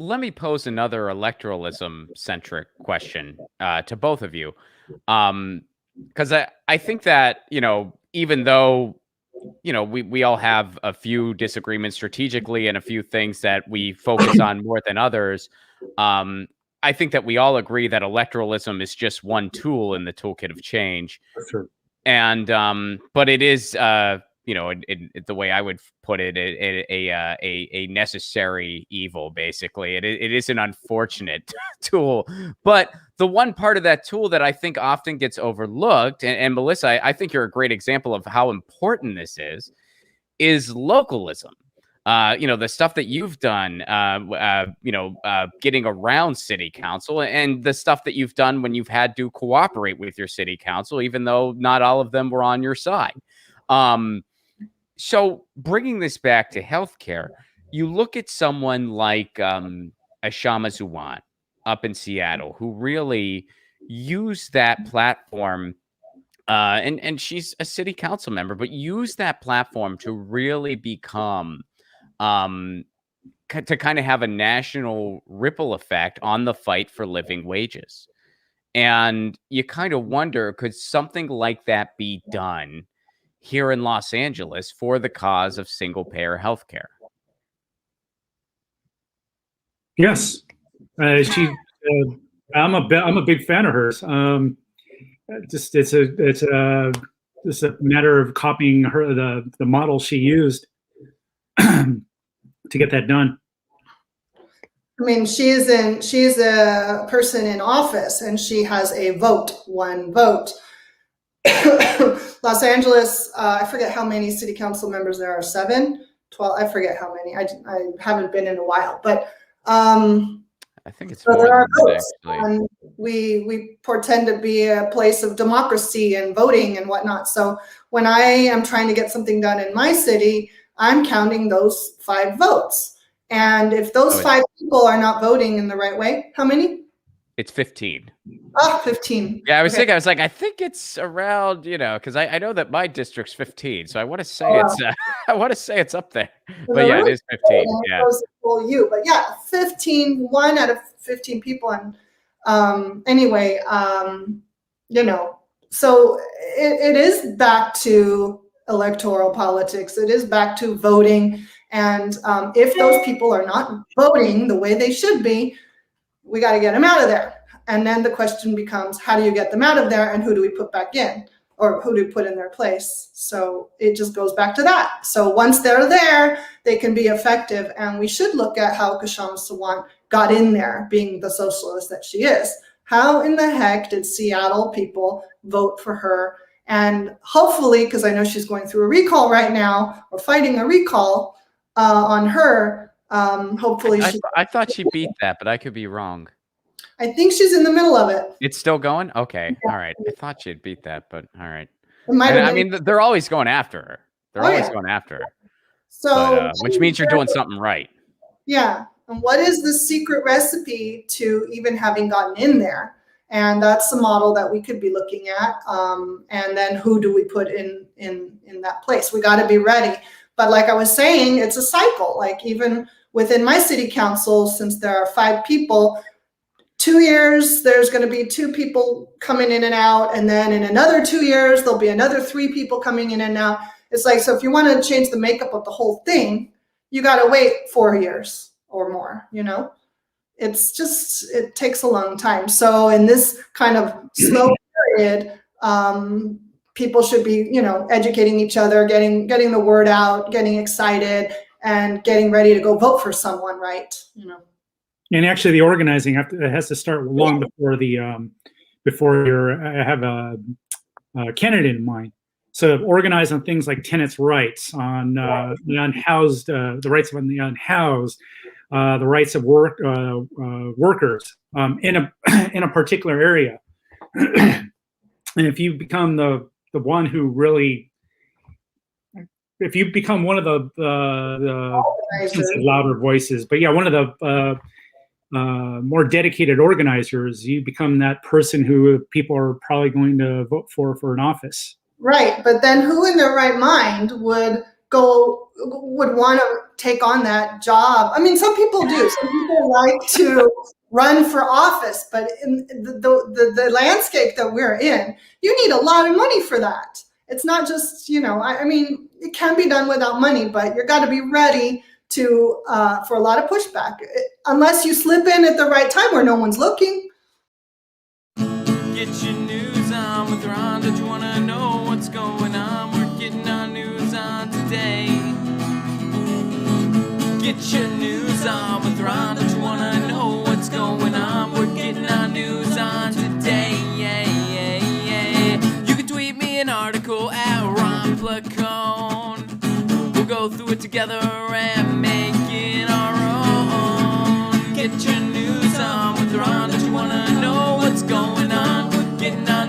let me pose another electoralism-centric question to both of you. Because I think that, even though, we all have a few disagreements strategically and a few things that we focus on more than others, I think that we all agree that electoralism is just one tool in the toolkit of change. Sure. And but it is, the way I would put it, a necessary evil. Basically, it is an unfortunate tool. But the one part of that tool that I think often gets overlooked, and Melissa, I think you're a great example of how important this is localism. The stuff that you've done, getting around city council, and the stuff that you've done when you've had to cooperate with your city council, even though not all of them were on your side. So bringing this back to healthcare, you look at someone like Ashama Zuwan up in Seattle, who really used that platform. And she's a city council member, but use that platform to really become, to kind of have a national ripple effect on the fight for living wages. And you kind of wonder, could something like that be done here in Los Angeles for the cause of single payer healthcare? Yes, I'm a big fan of hers. It's a matter of copying the model she used to get that done. I mean, she's a person in office, and she has a vote, one vote. Los Angeles, I forget how many city council members there are, 7, 12, I forget how many. I haven't been in a while, but I think it's more there are than votes, 6, and we pretend to be a place of democracy and voting and whatnot. So when I am trying to get something done in my city, I'm counting those 5 votes. And if those 5 people are not voting in the right way, how many? It's 15. Oh, 15. Yeah, I was thinking, I think it's around, because I know that my district's 15, so I want to say I want to say it's up there. But yeah, it is 15. Yeah. But yeah, 15, 1 out of 15 people. And anyway, so it is back to electoral politics. It is back to voting. And if those people are not voting the way they should be, we got to get them out of there. And then the question becomes, how do you get them out of there, and who do we put back in, or who do we put in their place? So it just goes back to that. So once they're there, they can be effective. And we should look at how Kshama Sawant got in there, being the socialist that she is. How in the heck did Seattle people vote for her? And hopefully, because I know she's going through a recall right now, or fighting a recall on her, hopefully I thought she beat that, but I could be wrong. I think she's in the middle of it. It's still going? Okay. Yeah. All right. I thought she'd beat that, but all right. I mean, they're always going after her. They're always going after her. So, which means you're doing something right. Yeah. And what is the secret recipe to even having gotten in there? And that's the model that we could be looking at. And then who do we put in that place? We got to be ready. But like I was saying, it's a cycle. Like even within my city council, since there are 5 people, 2 years, there's going to be 2 people coming in and out. And then in another 2 years, there'll be another 3 people coming in and out. It's like, so if you want to change the makeup of the whole thing, you got to wait 4 years or more, It's just, it takes a long time. So in this kind of slow period, people should be, educating each other, getting the word out, getting excited, and getting ready to go vote for someone, right? And actually, the organizing has to start long before before you have a candidate in mind. So organize on things like tenants' rights, on the unhoused, the rights of the unhoused, the rights of workers in a particular area. And if you become the one who really, if you become one of the louder voices, but yeah, one of the more dedicated organizers, you become that person who people are probably going to vote for an office. Right, but then who in their right mind would want to take on that job. I mean, some people do. Some people like to run for office, but in the landscape that we're in, you need a lot of money for that. It's not just, you know, I mean, it can be done without money, but you've got to be ready to for a lot of pushback, unless you slip in at the right time where no one's looking. Get your news on with Ron. Don't you want to know what's going on? We're getting our news on today. Get your news on with Ron. Don't you want to know what's going on? We're getting our news on today. Yeah, yeah, yeah. You can tweet me an article at Ron Placone. We'll go through it together and make it our own. Get your news on with Ron. Don't you want to know what's going on? We're getting our